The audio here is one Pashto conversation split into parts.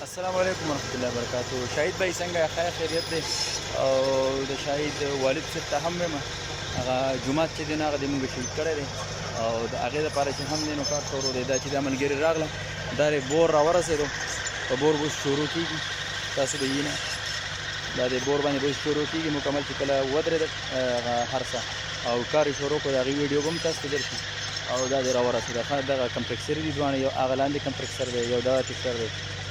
السلام علیکم ورحمۃ اللہ وبرکاتہ. شاهد بھائی څنګه خیر خیریت دی؟ او د شاهد والد صاحب ته هم یم هغه جومات چې دی نو هغه د موږ شهید کړی دی او د هغې دپاره چې هم دی نو کار کولو دی. دا چې دا ملګري راغله دا د بور راورسېدو په بور به شروع کېږي. تاسو به وینئ دا د بور باندې به شروع کېږي مکمل چې کله ودرېدل هر څه او کار یې شروع کړو. د هغې ویډیو به هم تاسو ته درشي او دا دې راورسېده. دغه کمپلکسر دي دواړه، یو هغه لاندې کمپلکسر دی یو دغه ټکسر دی.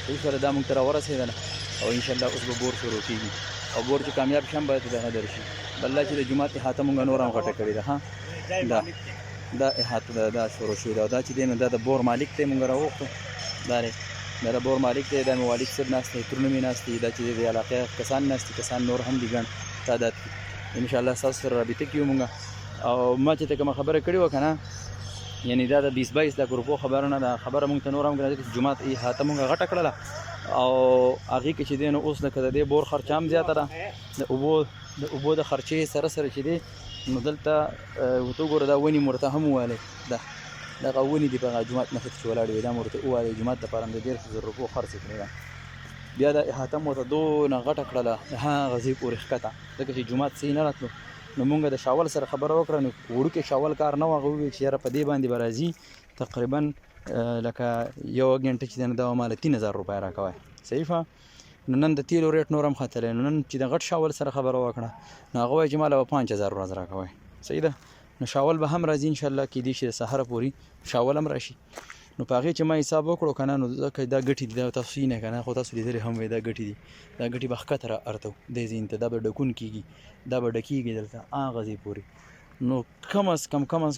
صحیح سره دا موږ ته راورسېدله او انشاءالله اوس به بور شروع کېږي او بور چې کامیاب شي هم باید دغه درشي. بله چې د جومات احاطه موږ نور هم غټه کړې ده. دا احاطه دا شروع شوې ده او دا چې دی نو دا د بور مالک دی. موږ راوغوښتو دا دی دا د بور مالک دی. دا مې والد صاحب ناست دی، ترونه مې ناست دي. دا چې د علاقې کسان ناست دي، کسان نور هم دي ګڼ تعداد کې. انشاءالله ستاسو سره رابطه کیو موږ. او ما چې ته کومه خبره کړې وه که نه، یعنی دا د 20-22 د ګروپو خبره نه ده. خبره موږ ته نور هم ګرځي چې جومات احاطه موږ غټه کړله او هغې کې چې دی نو اوس لکه د دې بور خرچه هم زیاته ده. د اوبو د خرچې سره سره چې دی نو دلته ورته وګوره دا ونې مو ورته هم وویلی. دغه ونې دي په هغه جومات مخې ته چې ولاړې وي دا مو ورته وویلی. جومات دپاره هم د 1,000 روپو خرڅ کړې ده. بیا دا احاطه مو ورته دونه غټه کړله د هغه ځای پورې ښکته، ځکه چې جومات صحیح نه راتلو. نو مونږ د شاول سره خبره وکړه، نو وړوکی شاول کار نه و. هغه وویل چې یاره په دې باندې به راځي تقریبا لکه یوه ګنټه چې دی نو دا به ماله 3,000 روپۍ راکوی. صحیح شوه. نو نن د تیلو ریټ نور هم ختلی. نو نن چې د غټ شاول سره خبره وکړه نو هغه وایي چې ماله به 5,000 ورځ راکوی. صحیح ده. نو شاول به هم راځي انشاءالله، کیدای شي د سهاره پورې شاول هم راشي. نو په هغې چې ما حساب وکړو که نه نو ځکه دا ګټې دي، دا تاسو وینئ که نه، خو تاسو لیدلې هم وایي دا ګټې دي. دا ګټې به ښکته را ارتو دې ځین ته، دا به ډکون کېږي، دا به ډکېږي دلته هغه ځای پورې. نو کم از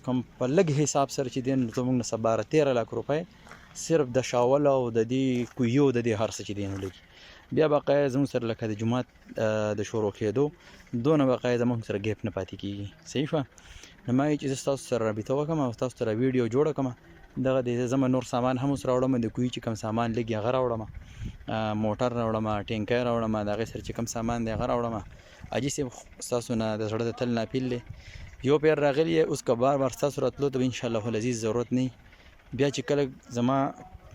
کم په لږ حساب سره چې دی نو زموږ نه 12-13 لاک روپۍ صرف د شاول او د دې کویو د دې هر څه چې دی نو لګي. بیا بقایه زموږ سره لکه د جومات د شروع کېدو دونه بقایه زموږ سره ګیپ نه پاتې کېږي. صحیح شوه. نو ما چې زه ستاسو سره رابطه وکړم او ستاسو سره ویډیو جوړه کړم، دغه د زما نور سامان هم اوس راوړم. د کوی چې کوم سامان لګي هغه راوړم، موټر راوړم، ټینکی راوړم، د هغې سره چې کوم سامان دی هغه راوړم. حاجي صاحب ستاسو نه د زړه د تل ناپیل دی. یو پیر راغلی اوس که بار بار ستاسو راتلو ته به انشاءالله العزیز ضرورت نه. بیا چې کله زما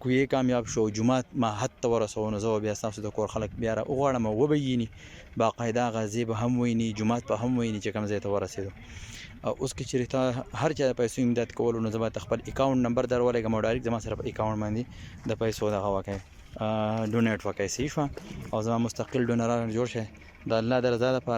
کوی کامیاب شو، جومات ما حد ته ورسو، نو زه بیا ستاسو د کور خلک بیا راوغواړم او وبه ویني باقاعده هغه ځای به هم ویني، جومات به هم ویني چې کوم ځای ته ورسېدو. اوس که چېرې ته هر چا د پیسو امداد کولو نو زه به خپل اکاونټ نمبر در ولګم او ډایرکټ زما سره په اکاونټ باندې د پیسو دغه وکړئ، ډونیټ وکړئ. صحیح شوه. او زما مستقل ډونران جوړ شئ د الله د رضا لپاره.